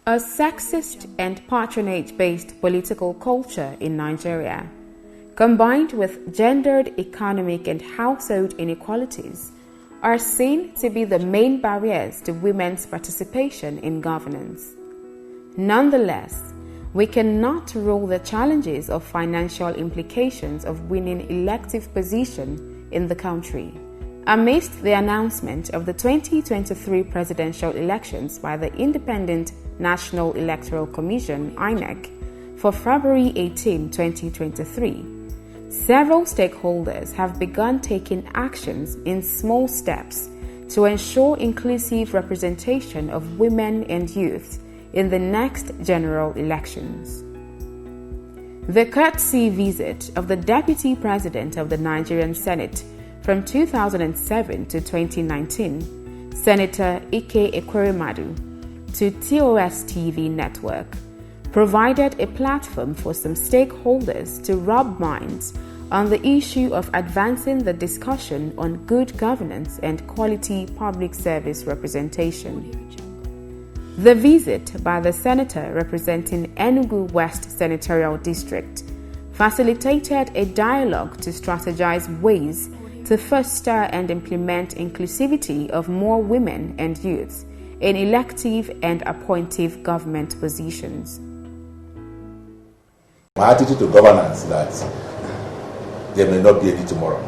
A sexist and patronage-based political culture in Nigeria, combined with gendered economic and household inequalities, are seen to be the main barriers to women's participation in governance. Nonetheless, we cannot rule the challenges of financial implications of winning elective position in the country. Amidst the announcement of the 2023 presidential elections by the Independent National Electoral Commission (INEC) for February 18, 2023, several stakeholders have begun taking actions in small steps to ensure inclusive representation of women and youth in the next general elections. The courtesy visit of the Deputy President of the Nigerian Senate from 2007 to 2019, Senator Ike Ekweremadu, to TOS TV network, provided a platform for some stakeholders to rub minds on the issue of advancing the discussion on good governance and quality public service representation. The visit by the senator representing Enugu West Senatorial District facilitated a dialogue to strategize ways to foster and implement inclusivity of more women and youths in elective and appointive government positions. My attitude to governance is that there may not be any tomorrow.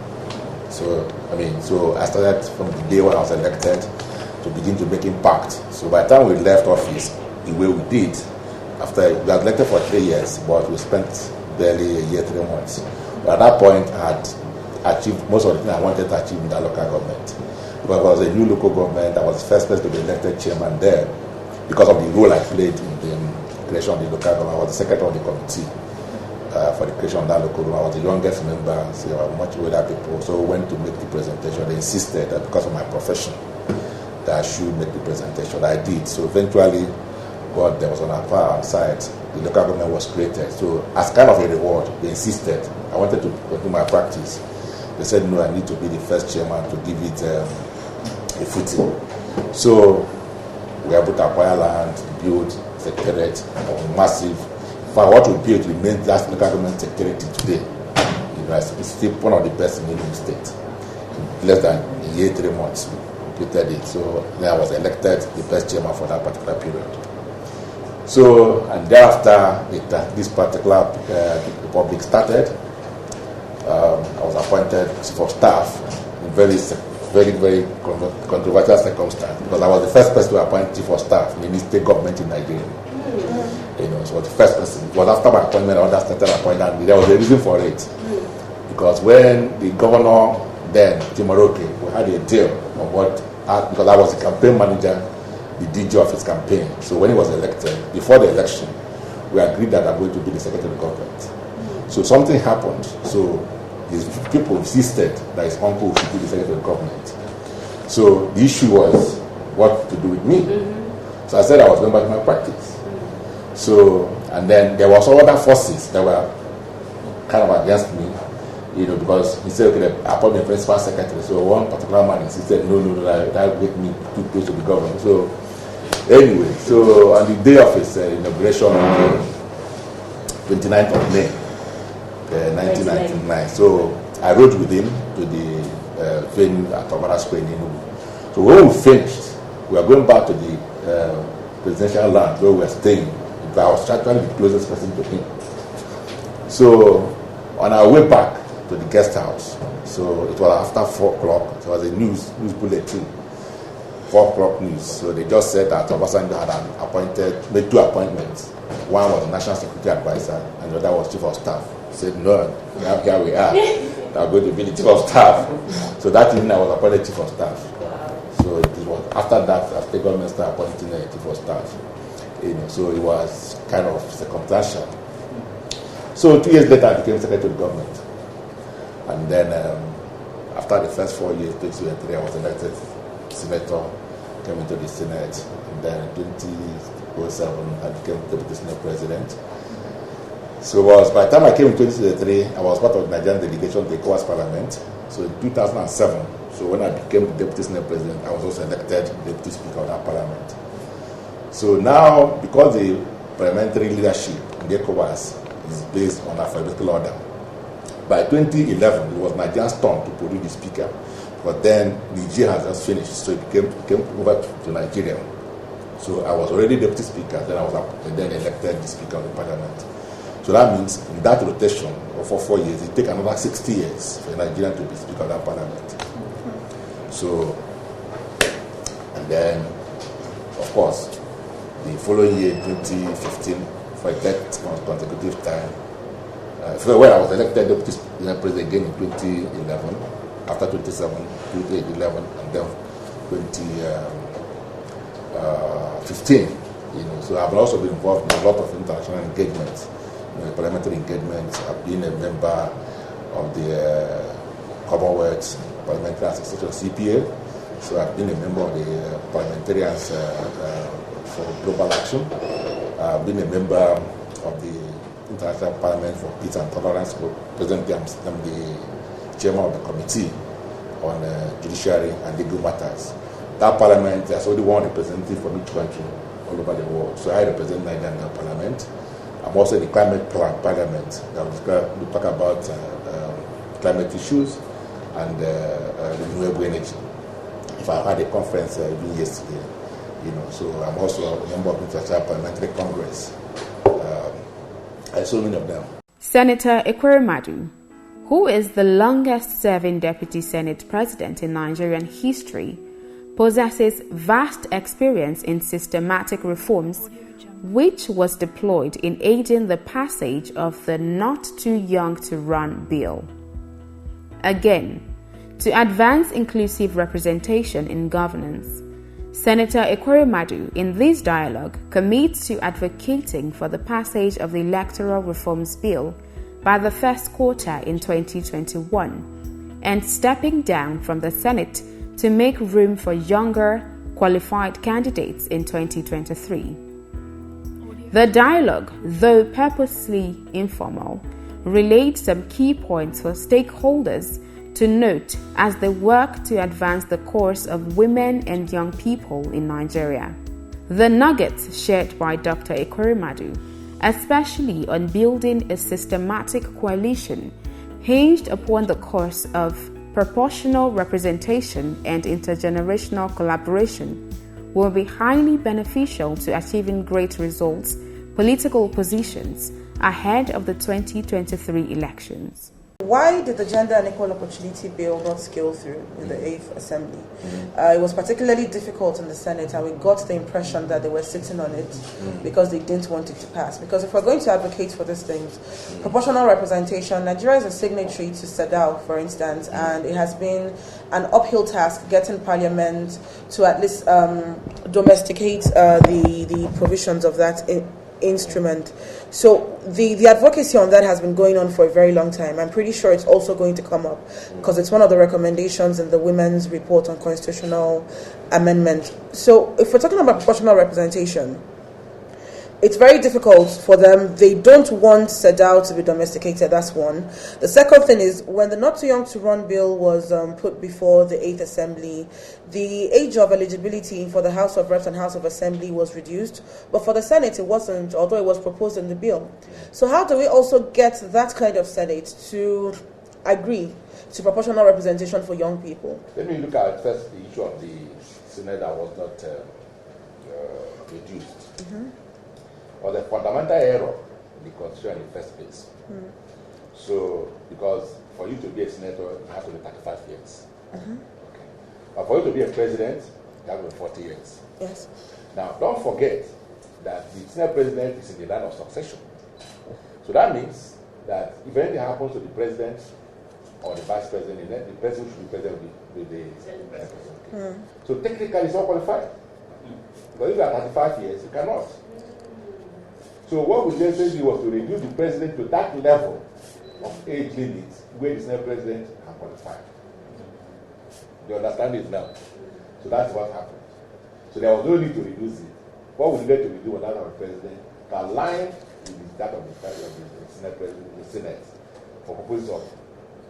So I started from the day when I was elected to begin to make impact. So by the time we left office, the way we did, after we got elected for 3 years, but we spent barely a year, 3 months. But at that point, I had achieved most of the things I wanted to achieve in that local government. Because it was a new local government, I was the first person to be elected chairman there. Because of the role I played in the creation of the local government, I was the secretary of the committee for the creation of that local government. I was the youngest member, so there were much older people. So we went to make the presentation. They insisted that because of my profession, that I should make the presentation. I did. So eventually, God, there was on our side, the local government was created. So as kind of a reward, they insisted. I wanted to do my practice. They said, no, I need to be the first chairman to give it a footing. So we were able to acquire land, build secretariat, massive. For what we built remains that local government secretariat today. It's still one of the best in the state. In less than a year, 3 months, we completed it. So then I was elected the best chairman for that particular period. So, and thereafter, this particular republic started. I was appointed chief of staff in very controversial circumstance because I was the first person to appoint chief of staff in the state government in Nigeria. So the first person. It was after my appointment, I started appointing. There was a reason for it. Because when the governor then, Timoroke, we had a deal on what, because I was the campaign manager, the DG of his campaign. So when he was elected, before the election, we agreed that I'm going to be the secretary of government. So something happened. So his people insisted that his uncle should be the secretary of government. So the issue was what to do with me. So I said I was going back to my practice. So, and then there was other forces that were kind of against me, because he said, okay, I appoint me principal secretary. So one particular man insisted, no, that would make me too close to the government. So anyway, so on the day of his inauguration, 29th of May, 1999. So I rode with him to the venue at Obara Square in Enugu. So when we finished, we were going back to the presidential land where we were staying. I was actually the closest person to him. So on our way back to the guest house, so it was after 4 o'clock, it was a news bulletin, 4 o'clock news. So they just said that Obasanjo had made 2 appointments. One was the National Security Advisor and the other was Chief of Staff. He said, no, here we are. I'm going to be the Chief of Staff. So that evening I was appointed Chief of Staff. So it was after that, as the government started appointing a Chief of Staff. So it was kind of circumstantial. So 2 years later I became Secretary of Government. And then after the first 4 years, 2003, I was elected Senator, came into the Senate, and then in 2007 I became Deputy Senate President. So by the time I came in 2003, I was part of the Nigerian delegation to the TOS Parliament. So in 2007, so when I became the Deputy Senate President, I was also elected Deputy Speaker of that Parliament. So now, because the parliamentary leadership in the ECOWAS is based on alphabetical order, by 2011, it was Nigeria's turn to produce the speaker. But then Nigeria has just finished, so it came over to Nigeria. So I was already deputy speaker, then I was then elected the speaker of the parliament. So that means in that rotation for 4 years, it takes another 60 years for Nigeria to be speaker of that parliament. So, and then, of course, the following year, 2015, for a third consecutive time, when I was elected deputy president again in 2011, after 2011, and then 2015, so I've also been involved in a lot of international engagements, parliamentary engagements. I've been a member of the Commonwealth Parliamentary Association, CPA, so I've been a member of the Parliamentarians for Global Action. I've been a member of the International Parliament for Peace and Tolerance. Presently, I'm the chairman of the Committee on Judiciary and Legal Matters. That parliament, there's only one representative from each country all over the world. So I represent Nigeria in that parliament. I'm also in the climate parliament. We talk about climate issues and renewable energy. If I had a conference even yesterday, so I'm also a member of the International Parliamentary Congress. So many of them. Senator Ekweremadu, who is the longest-serving Deputy Senate President in Nigerian history, possesses vast experience in systematic reforms, which was deployed in aiding the passage of the Not Too Young to Run bill. Again, to advance inclusive representation in governance, Senator Ekweremadu in this dialogue commits to advocating for the passage of the Electoral Reforms Bill by the first quarter in 2021 and stepping down from the Senate to make room for younger, qualified candidates in 2023. The dialogue, though purposely informal, relayed some key points for stakeholders to note as they work to advance the cause of women and young people in Nigeria. The nuggets shared by Dr. Ekweremadu, especially on building a systematic coalition hinged upon the course of proportional representation and intergenerational collaboration, will be highly beneficial to achieving great results, political positions ahead of the 2023 elections. Why did the Gender and Equal Opportunity Bill not scale through in the 8th Assembly? It was particularly difficult in the Senate, and we got the impression that they were sitting on it because they didn't want it to pass. Because if we're going to advocate for these things, proportional representation, Nigeria is a signatory to CEDAW, for instance, and it has been an uphill task getting Parliament to at least domesticate the provisions of that instrument. So the advocacy on that has been going on for a very long time. I'm pretty sure it's also going to come up because it's one of the recommendations in the Women's Report on Constitutional Amendment. So if we're talking about proportional representation, it's very difficult for them. They don't want CEDAW to be domesticated, that's one. The second thing is, when the Not Too Young to Run bill was put before the 8th Assembly, the age of eligibility for the House of Reps and House of Assembly was reduced, but for the Senate it wasn't, although it was proposed in the bill. So how do we also get that kind of Senate to agree to proportional representation for young people? Let me look at first the issue of the Senate that was not reduced. Was a fundamental error in the Constitution in the first place. So, because for you to be a senator, you have to be 35 years. Okay. But for you to be a president, you have to be 40 years. Yes. Now, don't forget that the Senate president is in the line of succession. So that means that if anything happens to the president or the vice president, then the president should be president with the president. So technically, it's not qualified. But if you are 35 years, you cannot. So what we just did was to reduce the president to that level of age limit where the Senate president can qualify. You understand it now? So that's what happened. So there was no need to reduce it. What we needed to do was that of the president to align with that of the Senate president, the Senate, for purposes of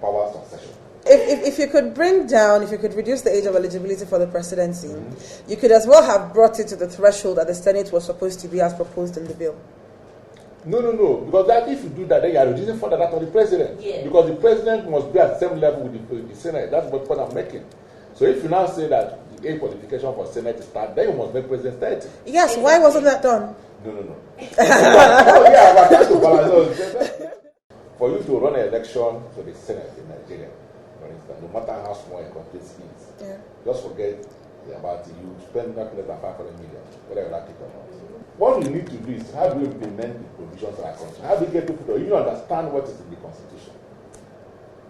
power succession. If you could reduce the age of eligibility for the presidency, you could as well have brought it to the threshold that the Senate was supposed to be as proposed in the bill. No. Because that if you do that, then you are reducing further that on the president. Yeah. Because the president must be at the same level with the Senate. That's what point I'm making. So if you now say that the age qualification for Senate is start, then you must make president 30. Yes, why wasn't that done? No. For you to run an election to the Senate in Nigeria, for instance, no matter how small a country is, just forget about it. You spend not less than 500 million, whether you like it or not. What we need to do is how do we implement the provisions of our constitution? How do we get people to even understand what is in the constitution?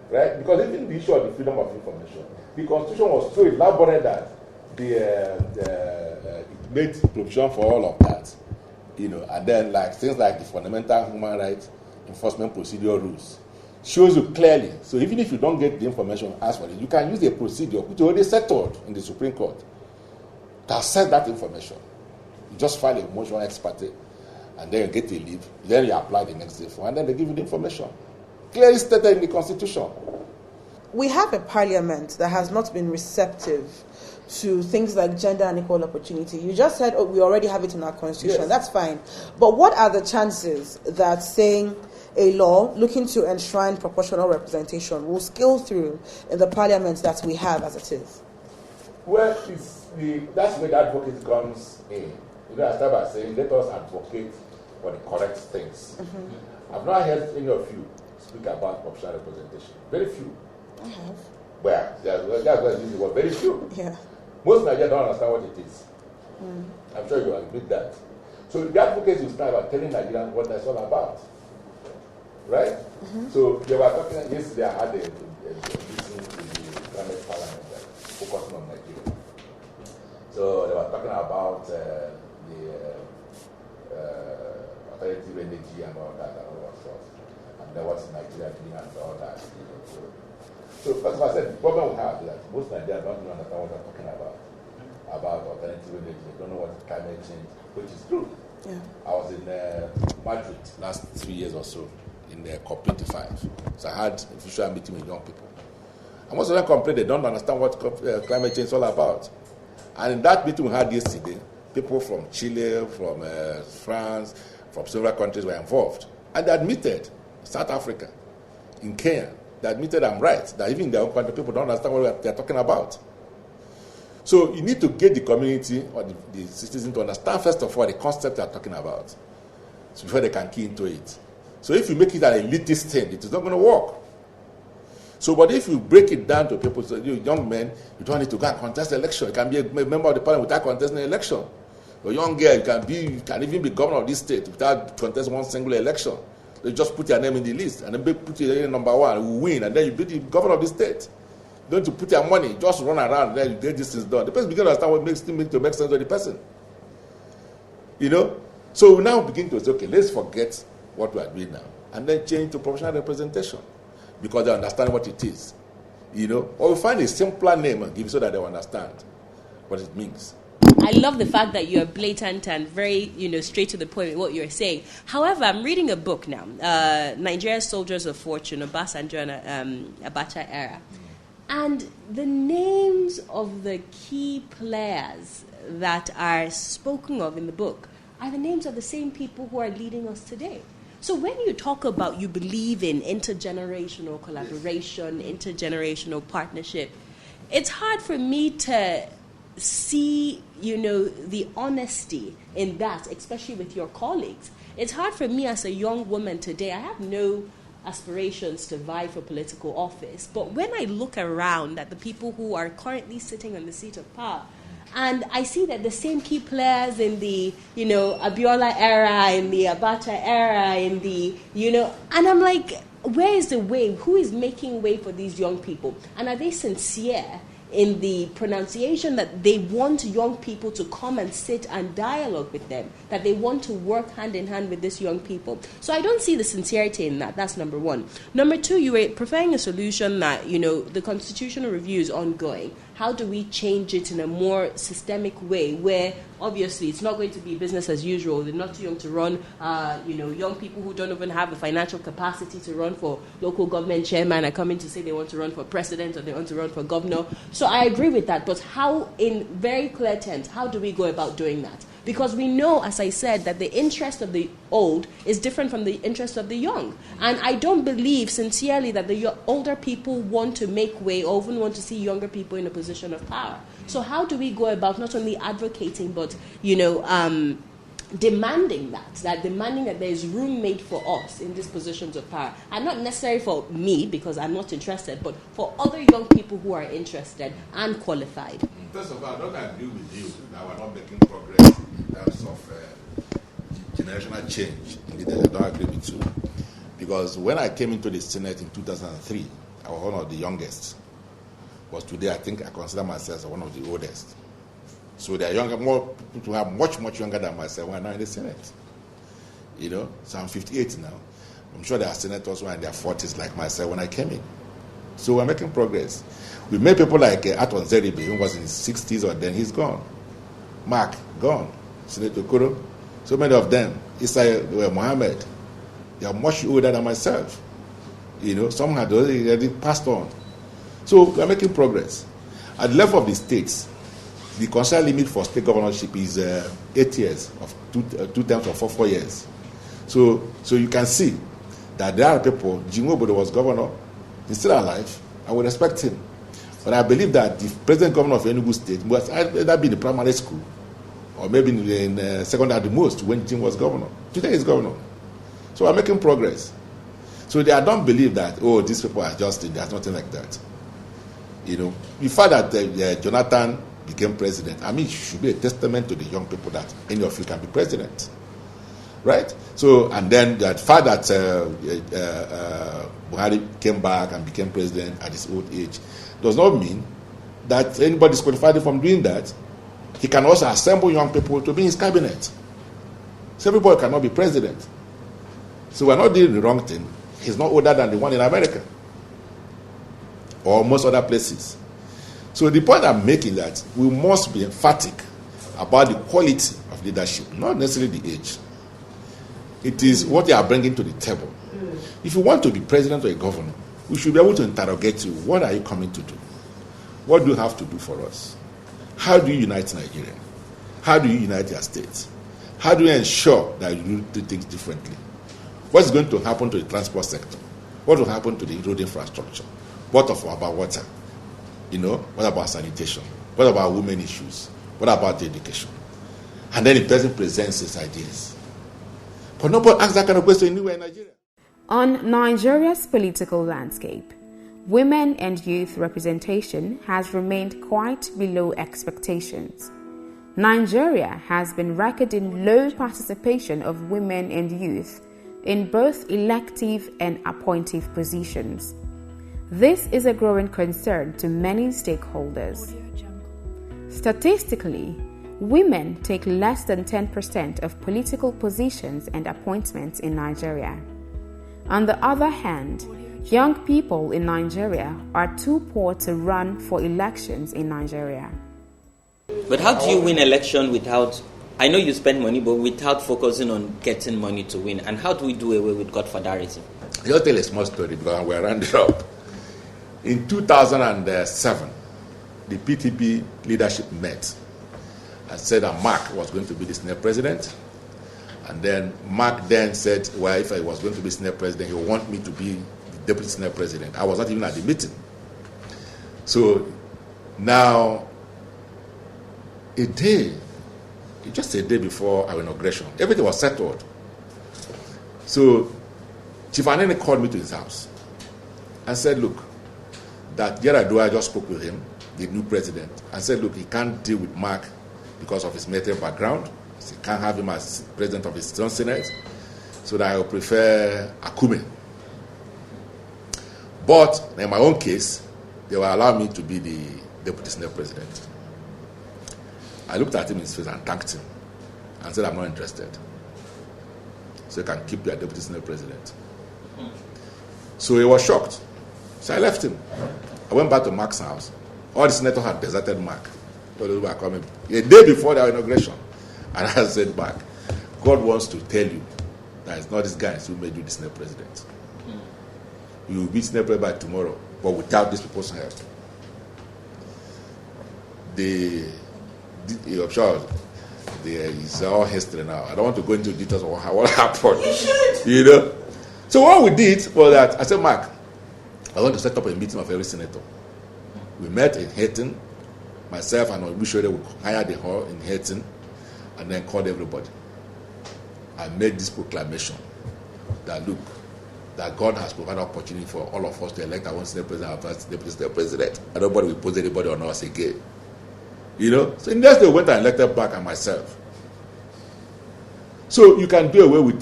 Right? Because even the issue of the freedom of information, the constitution was so elaborate that it made provision for all of that. And then things like the fundamental human rights enforcement procedure rules shows you clearly. So even if you don't get the information asked for it, you can use a procedure which is already settled in the Supreme Court to assess that information. You just file a motion ex parte, and then you get a leave. Then you apply the next day for, and then they give you the information. Clearly stated in the Constitution. We have a parliament that has not been receptive to things like gender and equal opportunity. You just said, we already have it in our Constitution. Yes. That's fine. But what are the chances that saying a law looking to enshrine proportional representation will scale through in the parliament that we have as it is? Well, that's where the advocate comes in. I start by saying, let us advocate for the correct things. I've not heard any of you speak about proportional representation. Very few. I have. Well, that's what it was. Very few. Yeah. Most Nigerians don't understand what it is. I'm sure you will admit that. So the advocates will start by telling Nigerians what that's all about. Right? So they were talking, yesterday I had a meeting with the climate parliament focusing on Nigeria. So they were talking about the alternative energy and all that and all that stuff. And then what's Nigeria doing and all that. So first of all, I said the problem we have is that most Nigerians don't even understand what they're talking about alternative energy. They don't know what climate change, which is true. Yeah. I was in Madrid last 3 years or so in the COP25. So I had a visual meeting with young people. And most of them complain they don't understand what climate change is all about. And in that meeting we had yesterday, people from Chile, from France, from several countries were involved. And they admitted, South Africa, in Kenya, they admitted I'm right, that even in their own country, people don't understand what they're talking about. So you need to get the community or the citizens to understand, first of all, the concept they're talking about, so before they can key into it. So if you make it an elitist thing, it is not going to work. So, but if you break it down to people, so you young men, you don't need to go and contest the election. You can be a member of the parliament without contesting an election. A young girl, you can even be governor of this state without contesting one single election. They just put your name in the list and then put your name number one, you win, and then you be the governor of the state. You don't need to put your money, just run around and then you get this thing done. The person begins to understand what makes sense to the person. So we now begin to say, okay, let's forget what we are doing now and then change to proportional representation because they understand what it is. Or we find a simpler name and give it so that they understand what it means. I love the fact that you're blatant and very, straight to the point with what you're saying. However, I'm reading a book now, Nigerian Soldiers of Fortune, Obasanjo and Abacha era. And the names of the key players that are spoken of in the book are the names of the same people who are leading us today. So when you talk about you believe in intergenerational collaboration, intergenerational partnership, it's hard for me to see, the honesty in that, especially with your colleagues. It's hard for me as a young woman today. I have no aspirations to vie for political office. But when I look around at the people who are currently sitting on the seat of power, and I see that the same key players in the, Abiola era, in the Abacha era, in the, and I'm like, where is the way? Who is making way for these young people? And are they sincere in the pronunciation that they want young people to come and sit and dialogue with them, that they want to work hand in hand with these young people? So I don't see the sincerity in that. That's number one. Number two, you were preferring a solution that, the constitutional review is ongoing. how do we change it in a more systemic way where obviously it's not going to be business as usual. They're not too young to run. Young people who don't even have the financial capacity to run for local government chairman are coming to say they want to run for president or they want to run for governor. So I agree with that. But how, in very clear terms, how do we go about doing that? Because we know, as I said, that the interest of the old is different from the interest of the young. And I don't believe sincerely that the older people want to make way or even want to see younger people in a position of power. So how do we go about not only advocating, but, demanding that there is room made for us in these positions of power? And not necessarily for me, because I'm not interested, but for other young people who are interested and qualified. First of all, I don't agree with you that we're not making progress in terms of generational change. I don't agree with you. Because when I came into the Senate in 2003, I was one of the youngest. But today, I think I consider myself one of the oldest. So there are younger, more people who are much, much younger than myself who are now in the Senate. So I'm 58 now. I'm sure there are senators who are in their 40s like myself when I came in. So we're making progress. We made people like Aton Zeribe, who was in his 60s, or then he's gone. Mark, gone. Senator Kuro, so many of them. Isai Mohammed, they are much older than myself. Some had already passed on. So we're making progress. At the level of the states, the constitutional limit for state governorship is 8 years, of two terms of 4 years. So you can see that there are people. Jim Obodo was governor. He's still alive. I would respect him. But I believe that the present governor of Enugu State must either be in the primary school or maybe in secondary at the most when Jim was governor. Today he's governor. So we're making progress. So I don't believe that, these people are just, there's nothing like that. The fact that Jonathan became president, it should be a testament to the young people that any of you can be president. Right? So, and then that fact that Buhari came back and became president at his old age does not mean that anybody is qualified from doing that. He can also assemble young people to be in his cabinet. So everybody cannot be president. So we're not doing the wrong thing. He's not older than the one in America or most other places. So the point I'm making is that we must be emphatic about the quality of leadership, not necessarily the age. It is what you are bringing to the table. If you want to be president or a governor, we should be able to interrogate you. What are you coming to do? What do you have to do for us? How do you unite Nigeria? How do you unite your states? How do you ensure that you do things differently? What's going to happen to the transport sector? What will happen to the road infrastructure? What about water? What about sanitation? What about women issues? What about education? And then the person presents his ideas. But nobody asks that kind of question anywhere in Nigeria. On Nigeria's political landscape, women and youth representation has remained quite below expectations. Nigeria has been recording low participation of women and youth in both elective and appointive positions. This is a growing concern to many stakeholders. Statistically, women take less than 10% of political positions and appointments in Nigeria. On the other hand, young people in Nigeria are too poor to run for elections in Nigeria. But how do you win election without, I know you spend money, but without focusing on getting money to win? And how do we do away with godfatherism? I'll tell a small story because we're rounding up. In 2007, the PTP leadership met and said that Mark was going to be the Senate president. And then Mark then said, well, if I was going to be Senate president, he would want me to be the deputy Senate president. I was not even at the meeting. So now, just a day before our inauguration, everything was settled. So Chief Anene called me to his house and said, look, that Yaradua just spoke with him, the new president, and said, look, he can't deal with Mark because of his military background. So he can't have him as president of his own Senate, so that I would prefer Akume. But in my own case, they will allow me to be the deputy Senate president. I looked at him in his face and thanked him and said, I'm not interested. So you can keep your deputy Senate president. So he was shocked. So I left him. I went back to Mark's house all the senators had deserted Mark. All those were coming a day before their inauguration. And I said back, God wants to tell you that it's not these guys who made you the Senate president. You will be Senate president by tomorrow, but without these people's help. I'm sure it's all history now. I don't want to go into details of what happened. You know? So what we did was that I said, Mark, I want to set up a meeting of every senator. We met in Hayton. Myself and Osasu would hire the hall in Hayton and then called everybody. I made this proclamation that look, that God has provided opportunity for all of us to elect our own Senate president, our deputy Senate president, and nobody will pose anybody on us again. You know? So in the next day, we went and elected back and myself. So you can do away with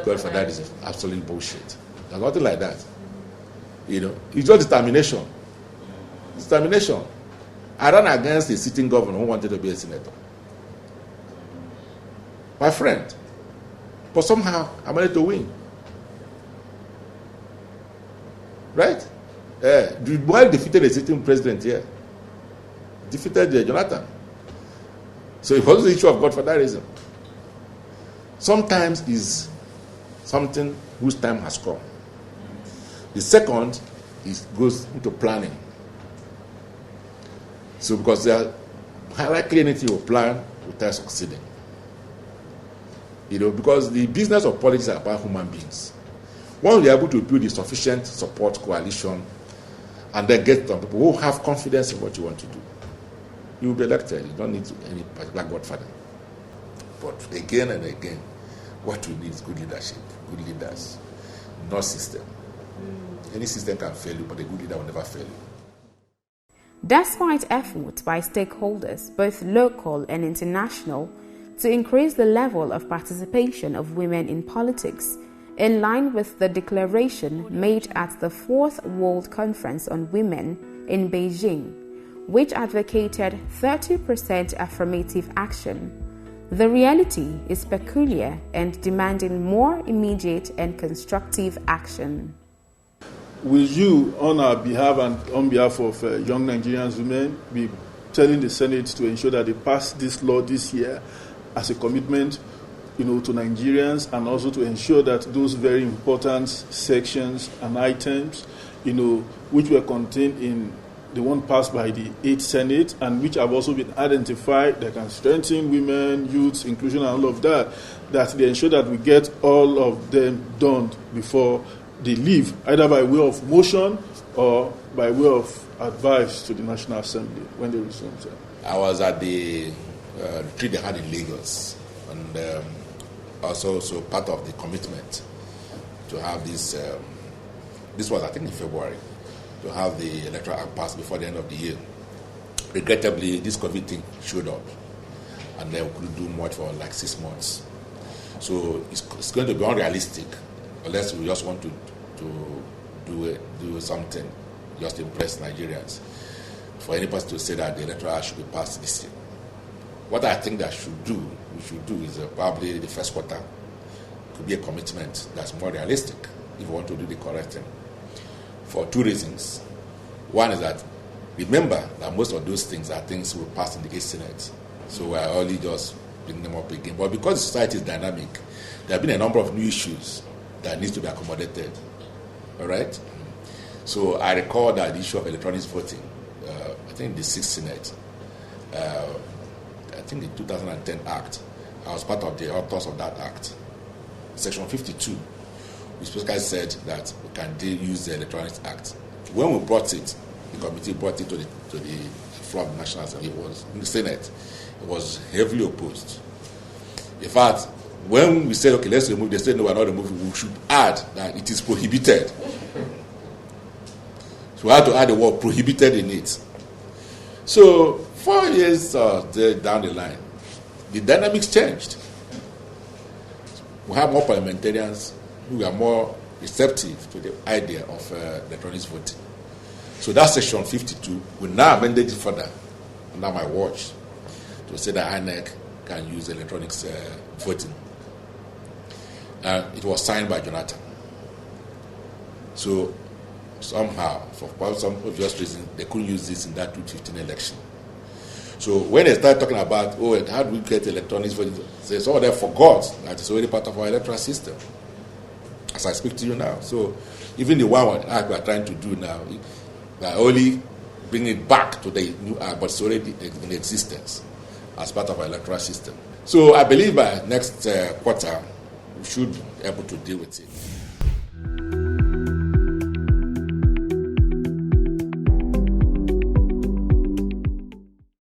God for that is absolute bullshit. There's nothing like that. You know? It's just determination. It's determination. I ran against a sitting governor who wanted to be a senator. My friend. But somehow I managed to win. Right? Buhari defeated a sitting president here. Defeated Jonathan. So it was the issue of godfatherism. Sometimes is something whose time has come. The second goes into planning. So because there are likely anything you plan without succeeding. You know, because the business of politics is about human beings. Once you're able to build a sufficient support coalition and then get some people who have confidence in what you want to do, you will be elected. You don't need any particular godfather. But again and again, what we need is good leadership, good leaders, not system. Any system can fail you, but a good leader will never fail you. Despite efforts by stakeholders, both local and international, to increase the level of participation of women in politics, in line with the declaration made at the 4th World Conference on Women in Beijing, which advocated 30% affirmative action, the reality is peculiar and demanding more immediate and constructive action. Will you, on our behalf and on behalf of young Nigerian women, be telling the Senate to ensure that they pass this law this year as a commitment, to Nigerians, and also to ensure that those very important sections and items, which were contained in the one passed by the 8th Senate and which have also been identified that can strengthen women, youth, inclusion, and all of that, that they ensure that we get all of them done before they leave, either by way of motion or by way of advice to the National Assembly when they resume. I was at the retreat they had in Lagos, and also part of the commitment to have this, this was I think in February, to have the Electoral Act passed before the end of the year. Regrettably, this COVID thing showed up, and then we couldn't do much for like 6 months. So it's going to be unrealistic unless we just want to do something just to impress Nigerians for any person to say that the Electoral Act should be passed this year. What I think we should do is probably the first quarter could be a commitment that's more realistic if we want to do the correct thing. For 2 reasons. One is that remember that most of those things are things we passed in the 8th Senate. So we're only just bringing them up again. But because the society is dynamic, there have been a number of new issues that needs to be accommodated. All right? So I recall that the issue of electronic voting, I think the 6th Senate, I think the 2010 Act, I was part of the authors of that Act. Section 52, which basically said that we can use the Electronics Act. When we brought it, the committee brought it to the floor of the National Assembly, it was in the Senate, it was heavily opposed. In fact, when we said, okay, let's remove, they said, no, we're not removing, we should add that it is prohibited. So we had to add the word prohibited in it. So 4 years down the line, the dynamics changed. We have more parliamentarians who are more receptive to the idea of electronic voting. So that section 52, we now amended it further under my watch to say that INEC can use electronic voting. It was signed by Jonathan. So somehow, for some obvious reason, they couldn't use this in that 2015 election. So when they start talking about, how do we get electronics for this? Some of them forgot that it's already part of our electoral system, as I speak to you now. So even the one act we are trying to do now, we are only bringing it back to the new act, but it's already in existence as part of our electoral system. So I believe by next quarter, we should be able to deal with it.